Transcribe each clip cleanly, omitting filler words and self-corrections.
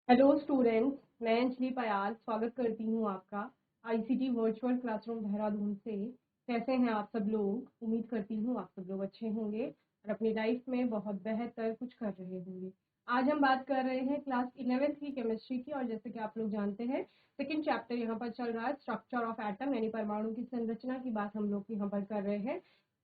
Hello students, मैं अंजलि पयाल स्वागत करती हूँ आपका आईसीटी वर्चुअल क्लासरूम देहरादून से। कैसे हैं आप सब लोग? उम्मीद करती हूँ आप सब लोग अच्छे होंगे और अपनी लाइफ में बहुत बेहतर कुछ कर रहे होंगे। आज हम बात कर रहे हैं क्लास 11th की केमिस्ट्री की, और जैसे कि आप लोग जानते हैं सेकंड चैप्टर यहाँ पर चल रहा है, स्ट्रक्चर ऑफ एटम यानी परमाणु की संरचना की बात हम लोग यहाँ पर कर रहे हैं।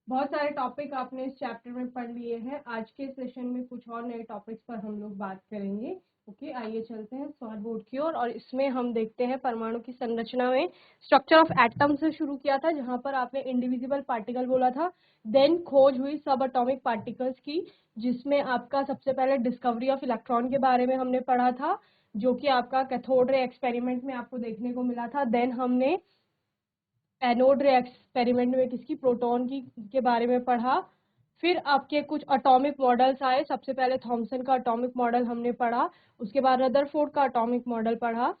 बहुत सारे टॉपिक आपने इस चैप्टर में पढ़ लिए हैं। आज के सेशन में कुछ और नए टॉपिक्स पर हम लोग बात करेंगे। ओके, आइए चलते हैं स्मार्ट बोर्ड की ओर। और इसमें हम देखते हैं परमाणु की संरचना में स्ट्रक्चर ऑफ एटम से शुरू किया था, जहां पर आपने इंडिविजिबल पार्टिकल बोला था। देन खोज हुई सब एटॉमिक पार्टिकल्स की, जिसमें आपका सबसे पहले डिस्कवरी ऑफ इलेक्ट्रॉन के बारे में हमने पढ़ा था, जो कि आपका कैथोड रे एक्सपेरिमेंट में आपको देखने को मिला था। देन हमने एनोड रे एक्सपेरिमेंट में किसकी, प्रोटॉन की के बारे में पढ़ा। फिर आपके कुछ एटॉमिक मॉडल्स आए। सबसे पहले थॉमसन का एटॉमिक मॉडल हमने पढ़ा, उसके बाद रदरफोर्ड का एटॉमिक मॉडल पढ़ा,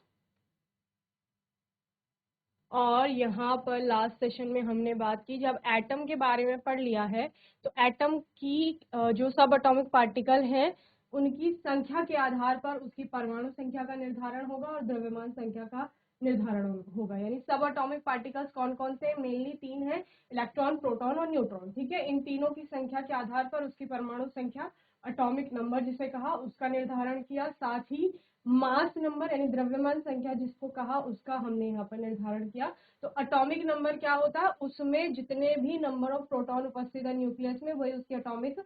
और यहाँ पर लास्ट सेशन में हमने बात की, जब एटम के बारे में पढ़ लिया है तो एटम की जो सब एटॉमिक पार्टिकल हैं उनकी संख्या के आधार पर उसकी परमाणु संख्या का निर्धारण होगा और द्रव्यमान संख्या का निर्धारण होगा। यानी सब एटॉमिक पार्टिकल्स कौन कौन से? मेनली तीन है, इलेक्ट्रॉन, प्रोटॉन और न्यूट्रॉन। ठीक है, इन तीनों की संख्या के आधार पर उसकी परमाणु संख्या, एटॉमिक नंबर जिसे कहा, उसका निर्धारण किया। साथ ही मास नंबर यानी द्रव्यमान संख्या जिसको कहा, उसका हमने यहाँ पर निर्धारण किया। तो एटॉमिक नंबर क्या होता है? उसमें जितने भी नंबर ऑफ प्रोटॉन उपस्थित है न्यूक्लियस में, वही उसकी एटॉमिक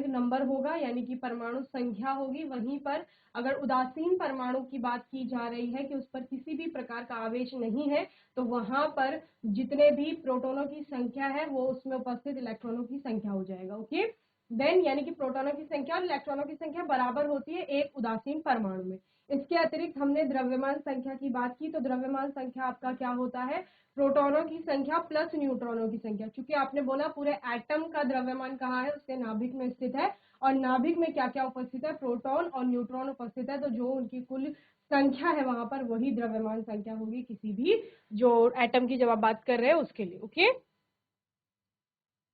नंबर होगा, यानी कि परमाणु संख्या होगी। वहीं पर अगर उदासीन परमाणु की बात की जा रही है कि उस पर किसी भी प्रकार का आवेश नहीं है, तो वहां पर जितने भी प्रोटॉनों की संख्या है वो उसमें उपस्थित इलेक्ट्रॉनों की संख्या हो जाएगा। ओके, देन यानी कि प्रोटॉनों की संख्या और इलेक्ट्रॉनों की संख्या बराबर होती है एक उदासीन परमाणु में। इसके अतिरिक्त हमने द्रव्यमान संख्या की बात की, तो द्रव्यमान संख्या आपका क्या होता है? प्रोटॉनों की संख्या प्लस न्यूट्रॉनों की संख्या। क्योंकि आपने बोला पूरे एटम का द्रव्यमान कहाँ है? उसके नाभिक में स्थित है, और नाभिक में क्या क्या उपस्थित है? प्रोटॉन और न्यूट्रॉन उपस्थित है। तो जो उनकी कुल संख्या है वहां पर वही द्रव्यमान संख्या होगी किसी भी जो एटम की जब आप बात कर रहे हैं उसके लिए। ओके,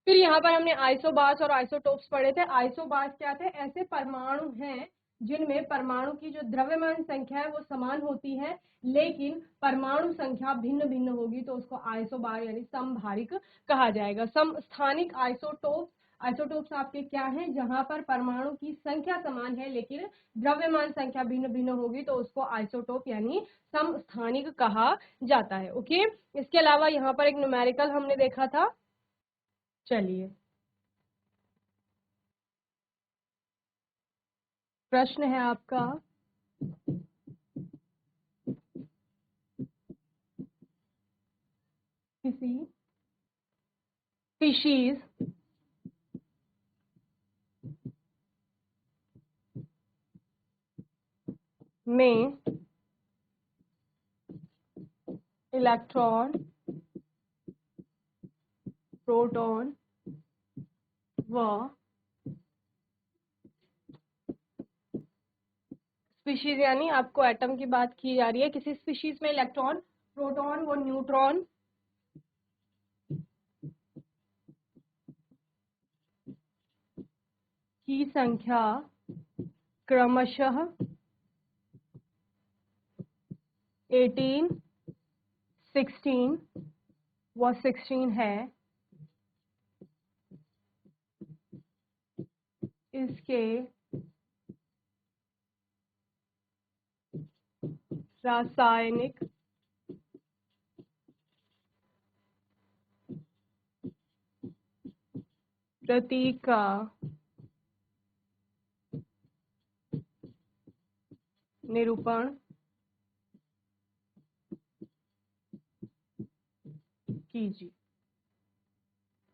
फिर यहाँ पर हमने आइसोबार्स और आइसोटोप्स पढ़े थे। आइसोबार्स क्या थे? ऐसे परमाणु हैं जिनमें परमाणु की जो द्रव्यमान संख्या है वो समान होती है, लेकिन परमाणु संख्या भिन्न भिन्न होगी, तो उसको आइसोबार यानी समभारिक कहा जाएगा। समस्थानिक आइसोटोप्स, आइसोटोप्स आपके क्या हैं? जहां पर परमाणु की संख्या समान है लेकिन द्रव्यमान संख्या भिन्न भिन्न होगी, तो उसको आइसोटोप यानी समस्थानिक कहा जाता है। ओके, इसके अलावा यहाँ पर एक न्यूमेरिकल हमने देखा था। चलिए, प्रश्न है आपका, किसी स्पीशीज में इलेक्ट्रॉन, प्रोटॉन व स्पीशीज यानी आपको एटम की बात की जा रही है, किसी स्पीशीज में इलेक्ट्रॉन, प्रोटॉन व न्यूट्रॉन की संख्या क्रमशः 18, 16 व 16 है। इसके रासायनिक प्रतीक का निरूपण कीजिए।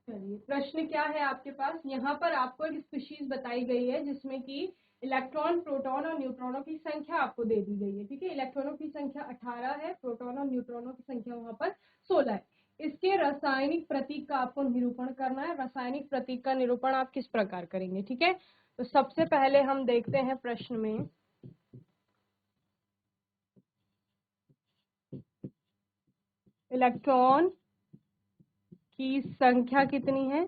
चलिए, प्रश्न क्या है आपके पास? यहाँ पर आपको एक स्पीशीज बताई गई है जिसमें कि इलेक्ट्रॉन, प्रोटॉन और न्यूट्रॉनों की संख्या आपको दे दी गई है। ठीक है, इलेक्ट्रॉनों की संख्या 18 है, प्रोटॉन और न्यूट्रॉनों की संख्या वहां पर 16 है। इसके रासायनिक प्रतीक का आपको निरूपण करना है। रासायनिक प्रतीक का निरूपण आप किस प्रकार करेंगे? ठीक है, तो सबसे पहले हम देखते हैं प्रश्न में, इलेक्ट्रॉन की संख्या कितनी है?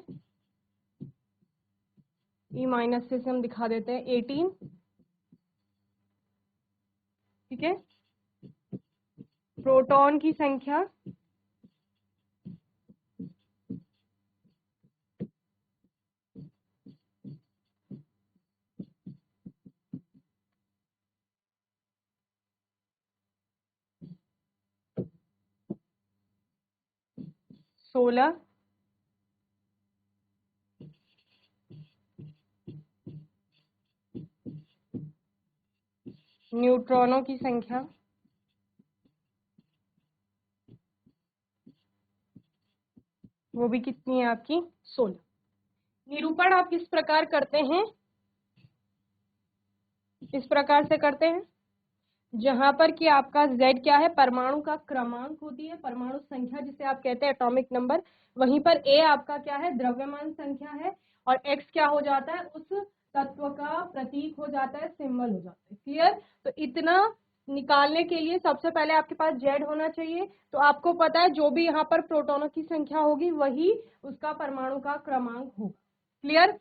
ई माइनस से हम दिखा देते हैं 18, ठीक है। प्रोटॉन की संख्या सोलह, न्यूट्रॉनों की संख्या वो भी कितनी है आपकी 16। निरूपण आप किस प्रकार करते हैं, इस प्रकार से करते हैं जहां पर कि आपका Z क्या है, परमाणु का क्रमांक होती है, परमाणु संख्या जिसे आप कहते हैं एटॉमिक नंबर, वहीं पर A आपका क्या है, द्रव्यमान संख्या है, और X क्या हो जाता है, उस तत्व का प्रतीक हो जाता है, सिंबल हो जाता है। क्लियर। तो इतना निकालने के लिए सबसे पहले आपके पास Z होना चाहिए। तो आपको पता है जो भी यहाँ पर प्रोटॉनों की संख्या होगी वही उसका परमाणु का क्रमांक होगा। क्लियर।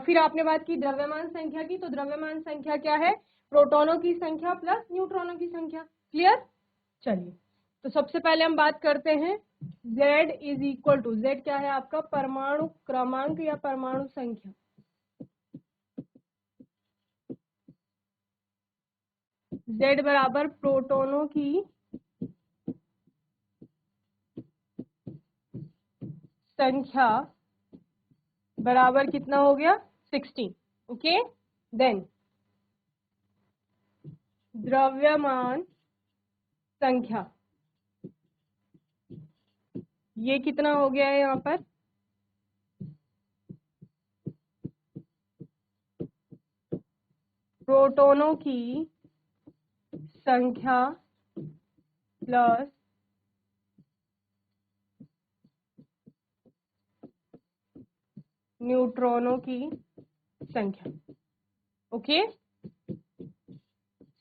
फिर आपने बात की द्रव्यमान संख्या की, तो द्रव्यमान संख्या क्या है, प्रोटॉनों की संख्या प्लस न्यूट्रॉनों की संख्या। क्लियर। चलिए, तो सबसे पहले हम बात करते हैं Z is equal to, Z क्या है आपका, परमाणु क्रमांक या परमाणु संख्या। Z बराबर प्रोटॉनों की संख्या बराबर कितना हो गया, 16। ओके। देन द्रव्यमान संख्या, ये कितना हो गया है यहाँ पर, प्रोटॉनों की संख्या प्लस न्यूट्रॉनों की संख्या। ओके।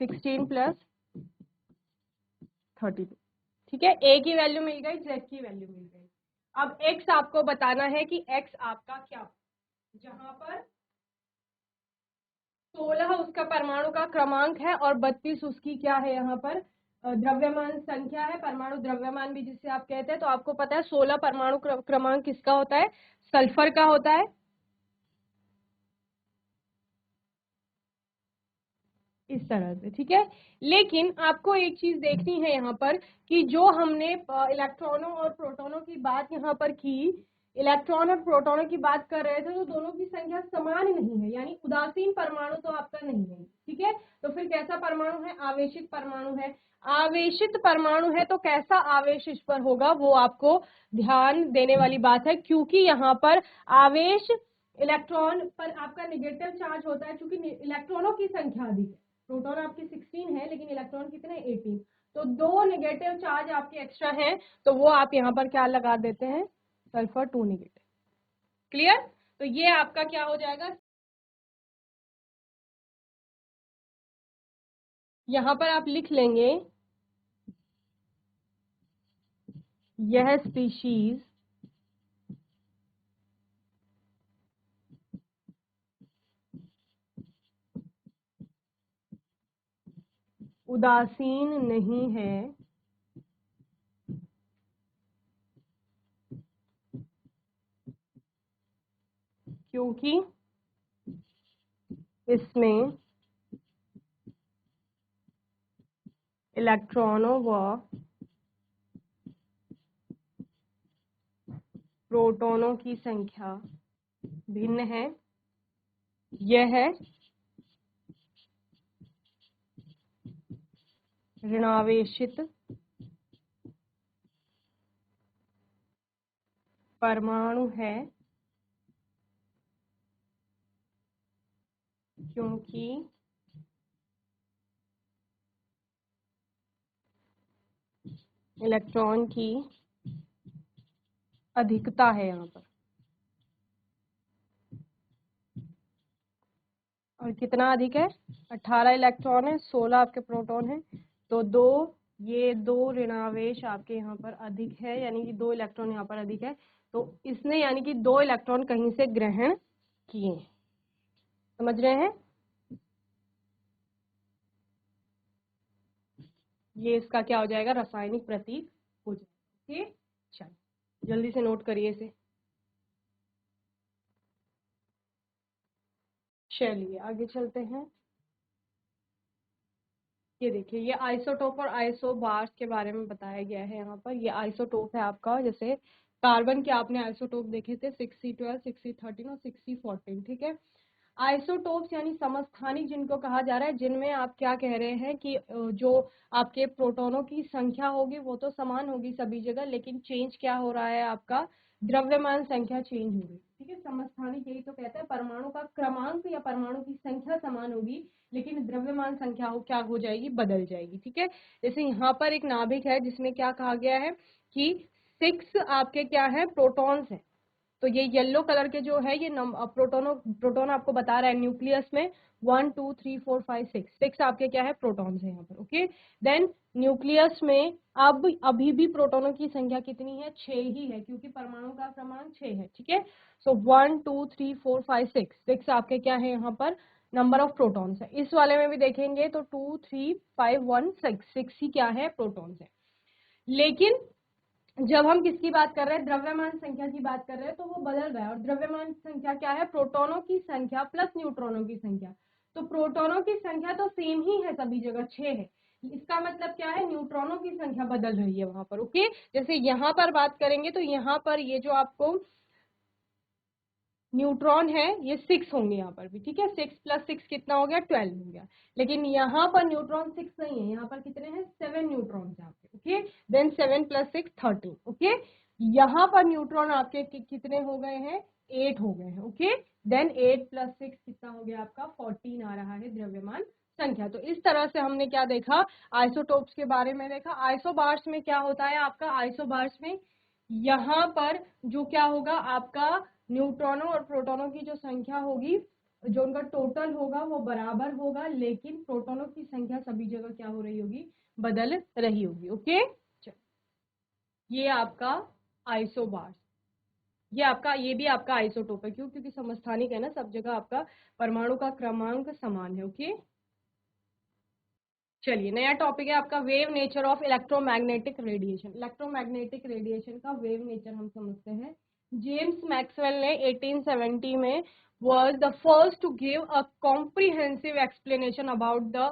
16 प्लस 32। ठीक है, A की वैल्यू मिल गई, Z की वैल्यू मिल गई। अब X आपको बताना है कि X आपका क्या, जहां पर 16 उसका परमाणु का क्रमांक है और 32 उसकी क्या है, यहाँ पर द्रव्यमान संख्या है, परमाणु द्रव्यमान भी जिसे आप कहते हैं। तो आपको पता है 16 परमाणु क्रमांक किसका होता है, सल्फर का होता है, इस तरह से। ठीक है, लेकिन आपको एक चीज देखनी है यहाँ पर कि जो हमने इलेक्ट्रॉनों और प्रोटॉनों की बात यहाँ पर की, इलेक्ट्रॉन और प्रोटॉनों की बात कर रहे थे, तो दोनों की संख्या समान नहीं है, यानी उदासीन परमाणु तो आपका नहीं है। ठीक है, तो फिर कैसा परमाणु है, आवेशित परमाणु है। आवेशित परमाणु है तो कैसा आवेश इस पर होगा वो आपको ध्यान देने वाली बात है, क्योंकि यहाँ पर आवेश इलेक्ट्रॉन पर आपका निगेटिव चार्ज होता है, क्योंकि इलेक्ट्रॉनों की संख्या अधिक है। प्रोटॉन आपकी 16 है लेकिन इलेक्ट्रॉन कितने, 18। तो 2 नेगेटिव चार्ज आपके एक्स्ट्रा हैं, तो वो आप यहाँ पर क्या लगा देते हैं, सल्फर 2 नेगेटिव। क्लियर। तो ये आपका क्या हो जाएगा, यहाँ पर आप लिख लेंगे यह स्पीशीज उदासीन नहीं है, क्योंकि इसमें इलेक्ट्रॉनों व प्रोटॉनों की संख्या भिन्न है। यह ऋणावेशित परमाणु है, क्योंकि इलेक्ट्रॉन की अधिकता है यहाँ पर। और कितना अधिक है, 18 इलेक्ट्रॉन है, 16 आपके प्रोटॉन है, तो ये दो ऋणावेश आपके यहाँ पर अधिक है, यानी कि 2 इलेक्ट्रॉन यहाँ पर अधिक है। तो इसने यानी कि 2 इलेक्ट्रॉन कहीं से ग्रहण किए। समझ रहे हैं। ये इसका क्या हो जाएगा, रासायनिक प्रतीक हो जाएगा। ओके, चलिए जल्दी से नोट करिए इसे। चलिए आगे चलते हैं। ये देखिए, ये आइसोटोप और आइसोबार्स के बारे में बताया गया है यहाँ पर। ये आइसोटोप है आपका, जैसे कार्बन के आपने आइसोटोप देखे थे 6C12, 6C13 और 6C14, ठीक है। आइसोटोप्स यानी समस्थानिक जिनको कहा जा रहा है, जिनमें आप क्या कह रहे हैं कि जो आपके प्रोटॉनों की संख्या होगी वो तो समान होगी सभी जगह, लेकिन चेंज क्या हो रहा है, आपका द्रव्यमान संख्या चेंज हो गई, ठीक है। समस्थानिक यही तो कहते हैं, परमाणु का क्रमांक या परमाणु की संख्या समान होगी, लेकिन द्रव्यमान संख्या क्या हो जाएगी, बदल जाएगी, ठीक है। जैसे यहाँ पर एक नाभिक है जिसमें क्या कहा गया है कि 6 आपके क्या है, प्रोटॉन्स है। तो ये येलो कलर के जो है, ये प्रोटोन आपको बता रहा है न्यूक्लियस में 1 2 3 4 5 6 आपके क्या है, प्रोटॉन्स है यहाँ पर। ओके, देन न्यूक्लियस में अब अभी भी प्रोटोनों की संख्या कितनी है, 6 ही है, क्योंकि परमाणु का क्रमांक 6 है, ठीक है। सो 1 2 3 4 5 6 आपके क्या है यहाँ पर, नंबर ऑफ प्रोटॉन्स है। इस वाले में भी देखेंगे तो 2 3 5 1 6 ही क्या है, प्रोटॉन्स है। लेकिन जब हम किसकी बात कर रहे हैं, द्रव्यमान संख्या की बात कर रहे हैं, तो वो बदल रहा है। और द्रव्यमान संख्या क्या है, प्रोटॉनों की संख्या प्लस न्यूट्रॉनों की संख्या। तो प्रोटॉनों की संख्या तो सेम ही है सभी जगह, 6 है। इसका मतलब क्या है, न्यूट्रॉनों की संख्या बदल रही है वहां पर। ओके, जैसे यहाँ पर बात करेंगे तो यहाँ पर ये जो आपको न्यूट्रॉन है ये 6 होंगे यहाँ पर भी, ठीक है। 6 + 6 कितना हो गया, 12 हो गया। लेकिन यहाँ पर न्यूट्रॉन 6 नहीं है, यहाँ पर कितने हैं, 7 न्यूट्रॉन है आपके। Okay, then 7 + 6 13। ओके, यहाँ पर न्यूट्रॉन आपके कितने हो गए हैं, 8 हो गए हैं। ओके, देन 8 + 6 कितना हो गया आपका, 14 आ रहा है द्रव्यमान संख्या। तो इस तरह से हमने क्या देखा, आइसोटोप्स के बारे में देखा। आइसोबार्स में क्या होता है आपका, आइसोबार्स में यहाँ पर जो क्या होगा आपका, न्यूट्रॉनों और प्रोटॉनों की जो संख्या होगी, जो उनका टोटल होगा वो बराबर होगा, लेकिन प्रोटॉनों की संख्या सभी जगह क्या हो रही होगी, बदल रही होगी। ओके, ये आपका आइसोबार्स, ये भी आपका आइसोटोप है। क्यों, क्योंकि समस्थानिक है ना, सब जगह आपका परमाणु का क्रमांक समान है। ओके, चलिए नया टॉपिक है आपका, wave nature of electromagnetic radiation. Electromagnetic radiation का वेव नेचर हम समझते हैं। जेम्स मैक्सवेल ने 1870 में was the first to give a comprehensive explanation about the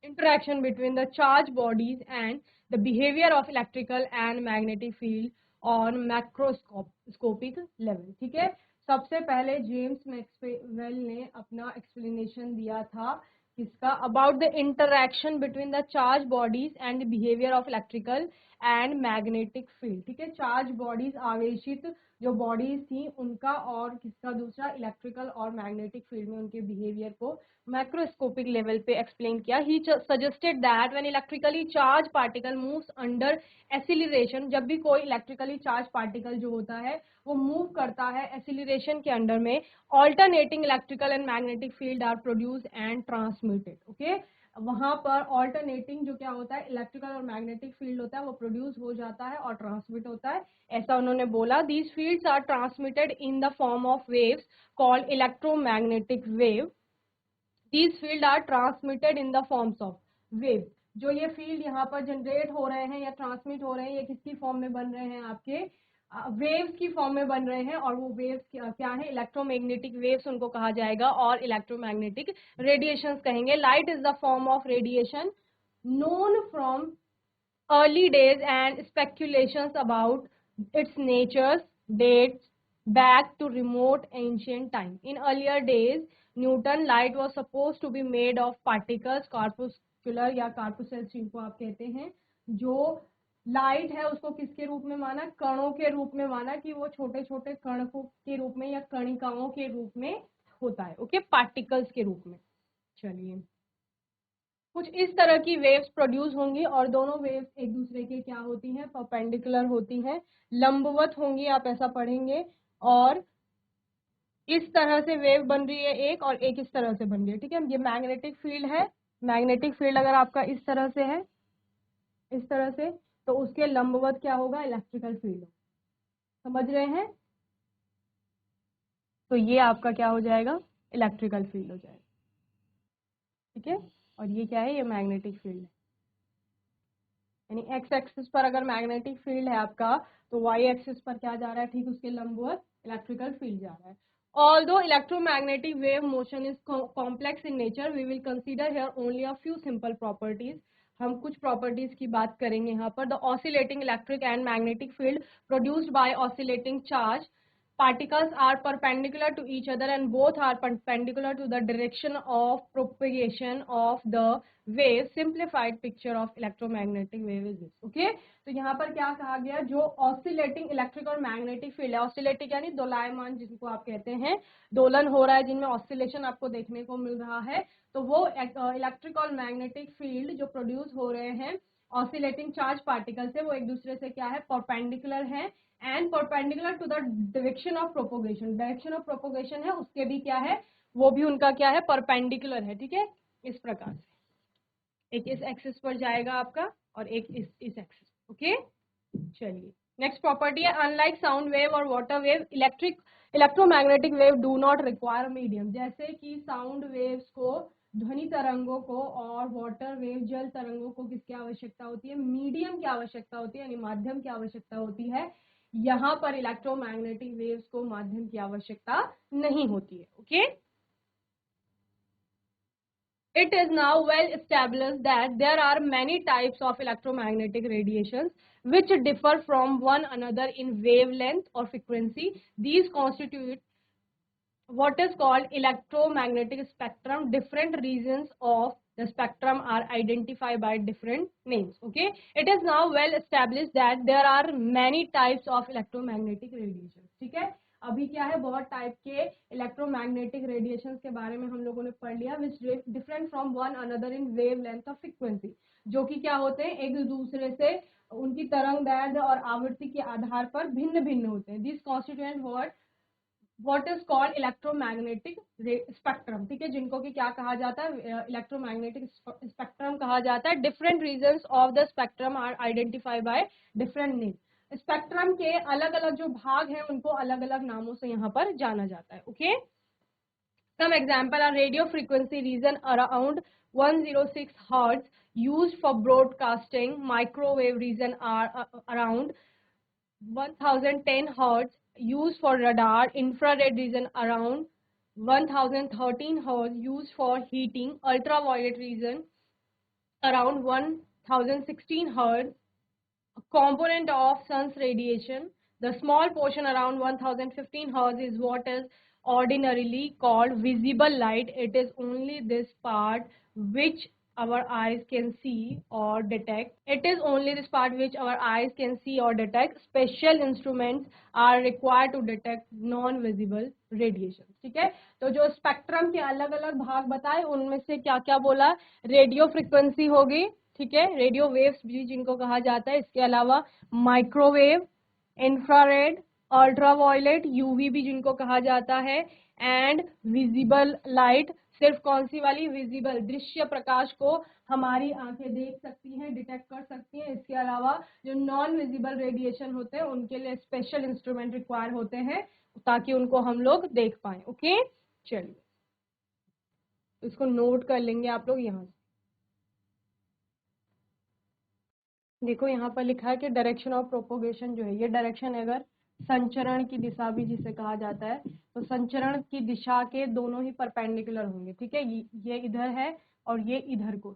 interaction between the charged bodies and the behavior of electrical and magnetic field on macroscopic level, ठीक है। सबसे पहले जेम्स मैक्सवेल ने अपना एक्सप्लेनेशन दिया था किसका, about the interaction between the charge bodies and the behaviour of electrical and magnetic field, ठीक है। चार्ज बॉडीज, आवेशित जो बॉडीज थी उनका, और किसका, दूसरा इलेक्ट्रिकल और मैग्नेटिक फील्ड में उनके बिहेवियर को मैक्रोस्कोपिक लेवल पे एक्सप्लेन किया। He suggested that when electrically charge particle moves under acceleration, जब भी कोई इलेक्ट्रिकली चार्ज पार्टिकल जो होता है वो मूव करता है एसिलरेशन के अंडर में, alternating electrical and magnetic field are produce and transmitted. Okay, वहां पर ऑल्टरनेटिंग जो क्या होता है, इलेक्ट्रिकल और मैग्नेटिक फील्ड होता है, वो प्रोड्यूस हो जाता है और ट्रांसमिट होता है, ऐसा उन्होंने बोला। These fields are transmitted in the form of waves called electromagnetic wave. These field are transmitted in the forms of wave. जो ये फील्ड यहाँ पर जनरेट हो रहे हैं या ट्रांसमिट हो रहे हैं, ये किसकी फॉर्म में बन रहे हैं, आपके वेव्स की फॉर्म में बन रहे हैं। और वो वेव्स क्या है, इलेक्ट्रोमैग्नेटिक वेव्स उनको कहा जाएगा, और इलेक्ट्रोमैग्नेटिक रेडिएशंस कहेंगे। Light is the form of radiation known from early days, and speculations about its natures dates back to remote ancient time. In earlier days, Newton light was supposed to be made of particles, corpuscular या corpuscles जिनको आप कहते हैं। जो light है उसको किसके रूप में माना, कणों के रूप में माना, कि वो छोटे छोटे कण के रूप में या कणिकाओं के रूप में होता है। ओके, पार्टिकल्स के रूप में। चलिए, कुछ इस तरह की वेव्स प्रोड्यूस होंगी, और दोनों वेव्स एक दूसरे के क्या होती हैं, परपेंडिकुलर होती हैं, लंबवत होंगी, आप ऐसा पढ़ेंगे। और इस तरह से वेव बन रही है एक, और एक इस तरह से बन रही है, ठीक है। ये मैग्नेटिक फील्ड है। मैग्नेटिक फील्ड अगर आपका इस तरह से है, इस तरह से, तो उसके लंबवत क्या होगा, इलेक्ट्रिकल फील्ड। समझ रहे हैं, तो ये आपका क्या हो जाएगा, इलेक्ट्रिकल फील्ड हो जाएगा, ठीक है। और ये क्या है, ये मैग्नेटिक फील्ड है। यानी एक्स एक्सिस पर अगर मैग्नेटिक फील्ड है आपका तो वाई एक्सिस पर क्या जा रहा है, ठीक उसके लंबवत इलेक्ट्रिकल फील्ड जा रहा है. Although electromagnetic wave motion is complex in nature, we will consider here only a few simple properties. हम कुछ प्रॉपर्टीज की बात करेंगे यहाँ पर. The oscillating electric and magnetic field produced by oscillating charge particles are perpendicular to each other and both are perpendicular to the direction of propagation of the wave. Simplified picture of electromagnetic wave is this. Okay, तो यहाँ पर क्या कहा गया, जो oscillating electric और magnetic field है, oscillating यानी दोलायमान जिनको आप कहते हैं, दोलन हो रहा है जिनमें ऑसिलेशन आपको देखने को मिल रहा है, तो वो इलेक्ट्रिक और मैग्नेटिक फील्ड जो प्रोड्यूस हो रहे हैं ऑसिलेटिंग चार्ज पार्टिकल से, वो एक दूसरे से क्या है, परपेंडिकुलर है and perpendicular to the direction of propagation. Direction of propagation है उसके भी क्या है, वो भी उनका क्या है, परपेंडिकुलर है. ठीक है, इस प्रकार से एक इस एक्सिस पर जाएगा आपका और एक इस एक्सिस. ओके, चलिए नेक्स्ट प्रॉपर्टी है, अनलाइक साउंड वेव और water wave, electromagnetic wave do not require medium. जैसे कि साउंड वेव्स को, ध्वनि तरंगों को, और वाटर वेव जल तरंगों को किसकी आवश्यकता होती है, मीडियम की आवश्यकता होती है, यानी माध्यम की आवश्यकता होती है. यहाँ पर इलेक्ट्रोमैग्नेटिक वेव्स को माध्यम की आवश्यकता नहीं होती है. Okay, It is now well established that there are many types of electromagnetic radiations which differ from one another in wavelength or frequency. These constitute what is called electromagnetic spectrum. Different regions of the spectrum are identified by different names. Okay, it is now well established that there are many types of electromagnetic radiations. ठीक है, अभी क्या है, बहुत type के electromagnetic radiations के बारे में हम लोगों ने पढ़ लिया, which different from one another in wave length और फ्रीक्वेंसी, जो कि क्या होते हैं, एक दूसरे से उनकी तरंग दैर्ध्य और आवृत्ति के आधार पर भिन्न भिन्न होते हैं. This constituent what is called electromagnetic spectrum. ठीक है, जिनको कि क्या कहा जाता है, इलेक्ट्रोमैग्नेटिक स्पेक्ट्रम कहा जाता है. Different regions of the spectrum are identified by different name. Spectrum के अलग अलग जो भाग हैं उनको अलग अलग नामों से यहाँ पर जाना जाता है. Okay, some example are radio frequency region around 106 hertz used for broadcasting. Microwave region are around 1010 hertz used for radar. Infrared region around 1013 hertz used for heating. Ultraviolet region around 1016 hertz, a component of sun's radiation. The small portion around 1015 hertz is what is ordinarily called visible light. It is only this part which our eyes can see or detect. It is only this part which our eyes can see or detect. Special instruments are required to detect non-visible radiation. ठीक है, तो जो spectrum के अलग अलग भाग बताए उनमें से क्या क्या बोला, रेडियो फ्रिक्वेंसी होगी. ठीक है, रेडियो वेव्स भी जिनको कहा जाता है. इसके अलावा माइक्रोवेव, इंफ्रारेड, अल्ट्रावायलेट, यूवी भी जिनको कहा जाता है, एंड विजिबल लाइट. सिर्फ कौन सी वाली, विजिबल, दृश्य प्रकाश को हमारी आंखें देख सकती हैं, डिटेक्ट कर सकती हैं. इसके अलावा जो नॉन विजिबल रेडिएशन होते हैं उनके लिए स्पेशल इंस्ट्रूमेंट रिक्वायर होते हैं ताकि उनको हम लोग देख पाए. ओके, चलिए इसको नोट कर लेंगे आप लोग. यहाँ देखो, यहाँ पर लिखा है कि डायरेक्शन ऑफ प्रोपोगेशन जो है, ये डायरेक्शन अगर संचरण की दिशा भी जिसे कहा जाता है, तो संचरण की दिशा के दोनों ही परपेंडिकुलर होंगे. ठीक है, ये इधर है और ये इधर को,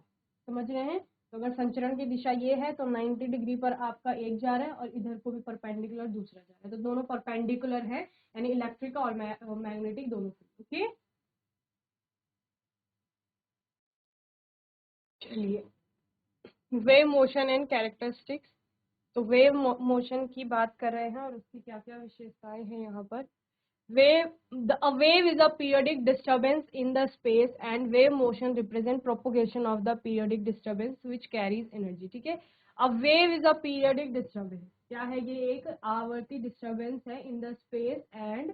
समझ रहे हैं. तो अगर संचरण की दिशा ये है तो 90 डिग्री पर आपका एक जा रहा है और इधर को भी परपेंडिकुलर दूसरा जा रहा है, तो दोनों परपेंडिकुलर है, यानी इलेक्ट्रिक और मैग्नेटिक दोनों. ओके, चलिए वेव मोशन एंड कैरेक्टरिस्टिक्स. तो वेव मोशन की बात कर रहे हैं और उसकी क्या क्या विशेषताएं हैं यहाँ पर. A wave is a periodic disturbance in the space and wave motion represent propagation of the periodic disturbance which carries energy. ठीक है, a wave is a periodic disturbance. क्या है, ये एक आवर्ती डिस्टर्बेंस है in the space and,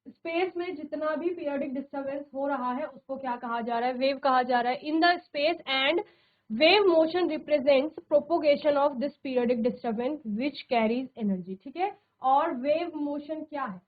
space में जितना भी पीरियडिक डिस्टर्बेंस हो रहा है उसको क्या कहा जा रहा है, वेव कहा जा रहा है. In the space and wave motion represents propagation of this periodic disturbance which carries energy. ठीक है, और wave motion क्या है,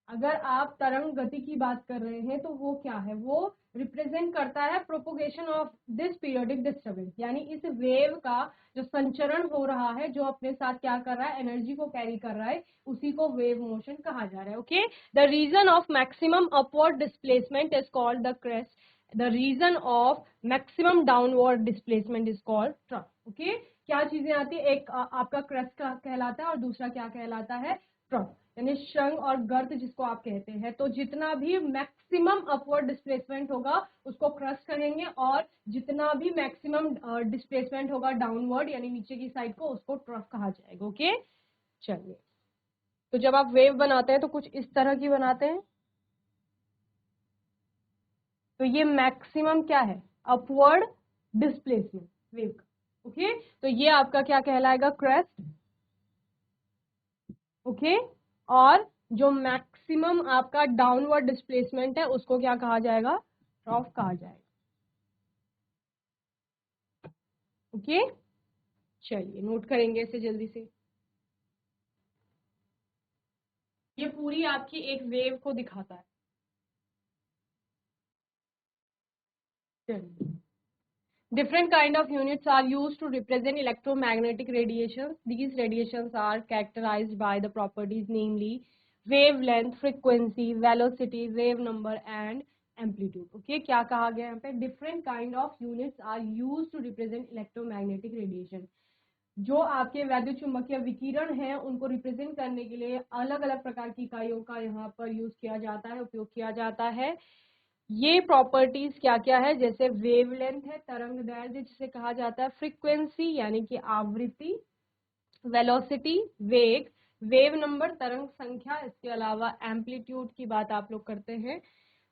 अगर आप तरंग गति की बात कर रहे हैं तो वो क्या है, वो रिप्रेजेंट करता है propagation of this periodic disturbance, यानी इस वेव का जो संचरण हो रहा है, जो अपने साथ क्या कर रहा है, एनर्जी को कैरी कर रहा है, उसी को वेव मोशन कहा जा रहा है। Okay, the region of maximum upward displacement is called the crest, the region of maximum downward displacement is called trough. Okay, क्या चीजें आती है, एक आपका क्रेस्ट का कहलाता है और दूसरा क्या कहलाता है, ट्रफ, यानी श्रृंग और गर्त जिसको आप कहते हैं। तो जितना भी मैक्सिमम अपवर्ड डिस्प्लेसमेंट होगा उसको क्रस्ट कहेंगे, और जितना भी मैक्सिमम डिस्प्लेसमेंट होगा डाउनवर्ड यानी नीचे की साइड को, उसको ट्रफ कहा जाएगा। ओके, चलिए, तो जब आप वेव बनाते हैं तो कुछ इस तरह की बनाते हैं, तो ये मैक्सिमम क्या है, अपवर्ड डिस्प्लेसमेंट वेव का। ओके, तो ये आपका क्या कहलाएगा, क्रेस्ट। ओके, और जो मैक्सिमम आपका डाउनवर्ड डिस्प्लेसमेंट है उसको क्या कहा जाएगा, ट्रॉफ कहा जाएगा। ओके, चलिए नोट करेंगे इसे जल्दी से। ये पूरी आपकी एक वेव को दिखाता है। चलिए, different kind of units are used to represent electromagnetic radiations. These radiations are characterized by the properties namely wavelength, frequency, velocity, wave number and amplitude. Okay, क्या कहा गया यहाँ पे, different kind of units are used to represent electromagnetic radiation. जो आपके वैद्युत चुंबकीय विकिरण है उनको रिप्रेजेंट करने के लिए अलग अलग प्रकार की इकाइयों का यहाँ पर यूज किया जाता है, उपयोग किया जाता है। ये प्रॉपर्टीज क्या क्या है, जैसे वेवलेंथ है, तरंग दैर्ध्य जिसे कहा जाता है, फ्रीक्वेंसी यानी कि आवृत्ति, वेलोसिटी वेग, वेव नंबर तरंग संख्या, इसके अलावा एम्पलीट्यूड की बात आप लोग करते हैं।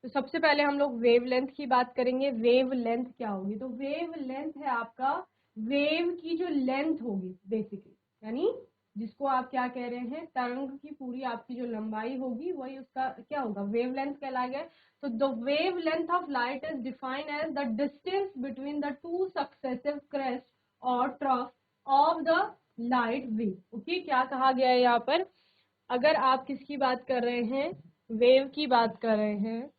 तो सबसे पहले हम लोग वेवलेंथ की बात करेंगे। वेवलेंथ क्या होगी, तो वेवलेंथ है आपका वेव की जो लेंथ होगी बेसिकली, यानी जिसको आप क्या कह रहे हैं, तरंग की पूरी आपकी जो लंबाई होगी वही उसका क्या होगा, वेवलेंथ कहलाएगा। So the wavelength of light is defined as the distance between the two successive crests or trough of the light wave. Okay, क्या कहा गया है यहाँ पर, अगर आप किसकी बात कर रहे हैं, वेव की बात कर रहे हैं,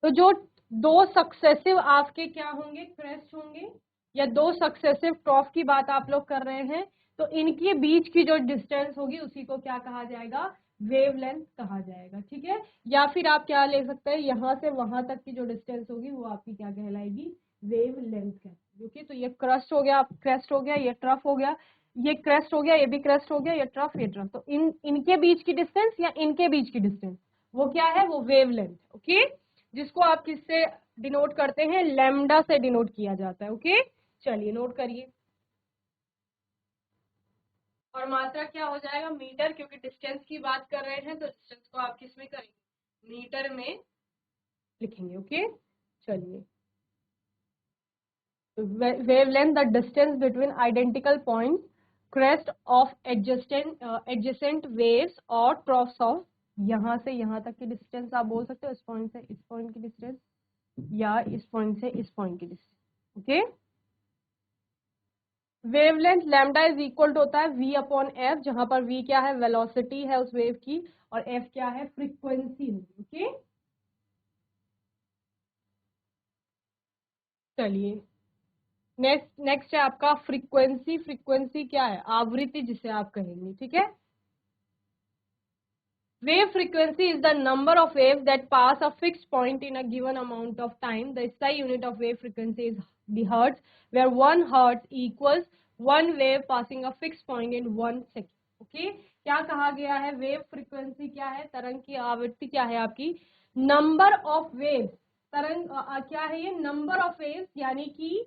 तो जो दो सक्सेसिव आपके क्या होंगे, क्रेस्ट होंगे, या दो सक्सेसिव ट्रॉफ की बात आप लोग कर रहे हैं, तो इनके बीच की जो डिस्टेंस होगी उसी को क्या कहा जाएगा, वेवलेंथ कहा जाएगा। ठीक है, या फिर आप क्या ले सकते हैं, यहां से वहां तक की जो डिस्टेंस होगी वो आपकी क्या कहलाएगी, वेवलेंथ कहलाएगी। ओके, तो ये क्रस्ट हो गया, क्रेस्ट हो गया, ये ट्रफ हो गया, ये क्रेस्ट हो गया, ये भी क्रेस्ट हो गया, ये ट्रफ, ये ट्रफ, तो इनके बीच की डिस्टेंस या इनके बीच की डिस्टेंस वो क्या है, वो वेवलेंथ। ओके, जिसको आप किससे डिनोट करते हैं, लैम्डा से डिनोट किया जाता है। ओके, चलिए नोट करिए। और मात्रा क्या हो जाएगा, मीटर, क्योंकि डिस्टेंस की बात कर रहे हैं तो डिस्टेंस को आप किस में करेंगे, मीटर में लिखेंगे। ओके, चलिए, wavelength the distance between identical points, crest of adjacent waves और ट्रॉफ्स ऑफ, यहाँ से यहाँ तक की डिस्टेंस आप बोल सकते हो, इस पॉइंट से इस पॉइंट की डिस्टेंस, या इस पॉइंट से इस पॉइंट की distance. Okay, wavelength lambda is equal to होता है v अपॉन एफ, जहां पर v क्या है, वेलोसिटी है उस वेव की, और f क्या है, फ्रीक्वेंसी होगी। ओके, चलिए, नेक्स्ट है आपका फ्रीक्वेंसी। फ्रीक्वेंसी क्या है, आवृत्ति जिसे आप कहेंगे। ठीक है, wave frequency is the number of waves that pass a fixed point in a given amount of time. The SI unit of wave frequency is the hertz, where 1 hertz equals one wave passing a fixed point in 1 second. Okay, क्या कहा गया है, wave frequency क्या है, तरंग की आवृत्ति क्या है आपकी, नंबर ऑफ वेव्स, तरंग क्या है ये, नंबर ऑफ वेव्स यानी कि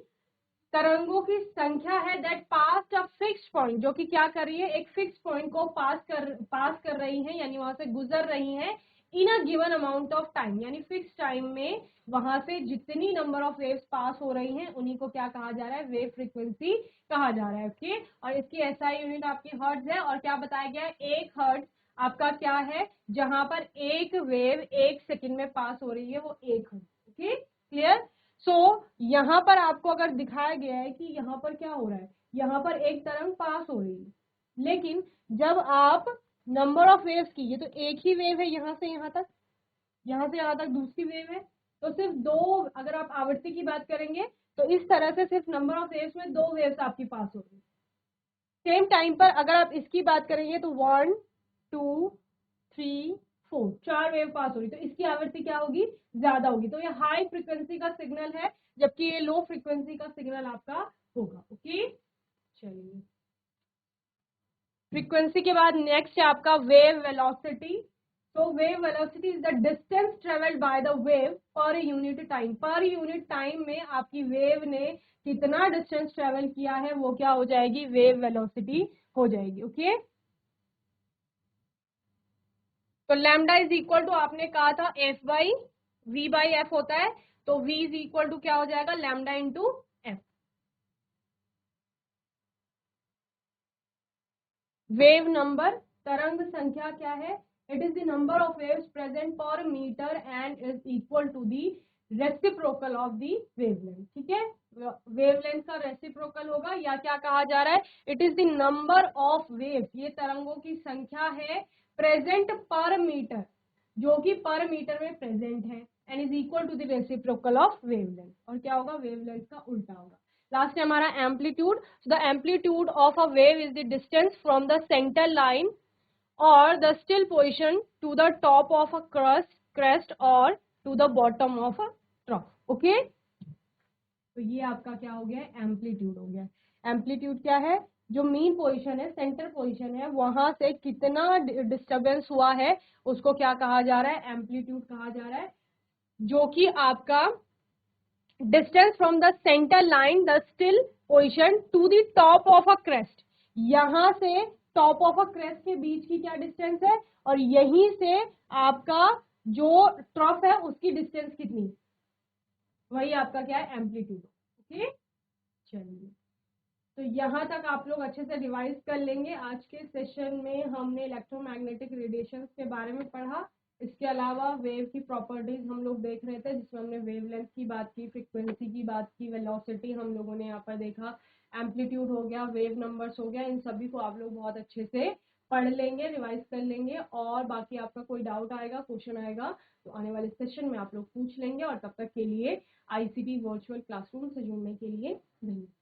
तरंगों की संख्या है, that pass a fixed point, जो कि क्या कर रही है, एक फिक्स पॉइंट को पास कर रही है, यानी वहां से गुजर रही है, in a given amount of time, यानी फिक्स टाइम में वहां से जितनी नंबर ऑफ वेव्स पास हो रही हैं उन्हीं को क्या कहा जा रहा है, वेव फ्रीक्वेंसी कहा जा रहा है। ओके, और इसकी एसआई यूनिट आपकी हर्ट्ज है, और क्या बताया गया है, एक हर्ट्ज आपका क्या है, जहां पर एक वेव एक सेकेंड में पास हो रही है, वो एक हर्ट्ज। Okay, clear. सो यहाँ पर आपको अगर दिखाया गया है कि यहाँ पर क्या हो रहा है, यहाँ पर एक तरंग पास हो रही है, लेकिन जब आप नंबर ऑफ वेव्स की, ये तो एक ही वेव है यहाँ से यहाँ तक, यहाँ से यहाँ तक दूसरी वेव है, तो सिर्फ दो, अगर आप आवृत्ति की बात करेंगे तो इस तरह से सिर्फ नंबर ऑफ वेव्स में दो वेव्स आपके पास होगी। सेम टाइम पर अगर आप इसकी बात करेंगे तो 1 2 3 4 चार वेव पास हो रही, तो इसकी आवृत्ति क्या होगी, ज्यादा होगी, तो ये हाई फ्रीक्वेंसी का सिग्नल है, जबकि ये लो फ्रीक्वेंसी का सिग्नल आपका होगा। ओके, चलिए फ्रीक्वेंसी के बाद नेक्स्ट है आपका वेव वेलोसिटी। तो wave velocity is the distance travelled by the wave per unit time. Per unit time में आपकी वेव ने कितना डिस्टेंस ट्रेवल किया है वो क्या हो जाएगी, वेव वेलोसिटी हो जाएगी। ओके, तो लैम्डा इज इक्वल टू, आपने कहा था F by V by F होता है, तो v इज इक्वल टू क्या हो जाएगा, lambda into F. Wave number, तरंग संख्या क्या है, it is the number of waves present per meter and is equal to the reciprocal of the wavelength. ठीक है, वेवलेंथ का रेसिप्रोकल होगा, या क्या कहा जा रहा है, it is the number of waves, ये तरंगों की संख्या है प्रेजेंट पर मीटर, जो कि पर मीटर में प्रेजेंट है, and is equal to the reciprocal of wavelength. और क्या होगा, वेवलेंथ का उल्टा होगा। लास्ट है हमारा amplitude. The amplitude of a wave is the distance from the centre line और the still position to the top of a crest और to the bottom of a trough. Okay, तो ये आपका क्या हो गया, एम्पलीट्यूड हो गया। एम्पलीट्यूड क्या है, जो मीन पोजीशन है, सेंटर पोजीशन है, वहां से कितना डिस्टरबेंस हुआ है उसको क्या कहा जा रहा है, एम्पलीट्यूड कहा जा रहा है, जो कि आपका distance from the centre line the still position to the top of a crest, यहां से टॉप ऑफ अ क्रेस्ट के बीच की क्या डिस्टेंस है, और यहीं से आपका जो ट्रफ है उसकी डिस्टेंस कितनी, वही आपका क्या है, एम्पलीट्यूड। ओके, चलिए, तो यहाँ तक आप लोग अच्छे से रिवाइज कर लेंगे। आज के सेशन में हमने इलेक्ट्रोमैग्नेटिक रेडिएशन के बारे में पढ़ा, इसके अलावा वेव की प्रॉपर्टीज हम लोग देख रहे थे, जिसमें हमने वेवलेंथ की बात की, फ्रीक्वेंसी की बात की, वेलोसिटी हम लोगों ने यहाँ पर देखा, एम्पलीट्यूड हो गया, वेव नंबर्स हो गया, इन सभी को आप लोग बहुत अच्छे से पढ़ लेंगे, रिवाइज कर लेंगे, और बाकी आपका कोई डाउट आएगा, क्वेश्चन आएगा तो आने वाले सेशन में आप लोग पूछ लेंगे। और तब तक के लिए आईसीटी वर्चुअल क्लासरूम से जुड़ने के लिए धन्यवाद।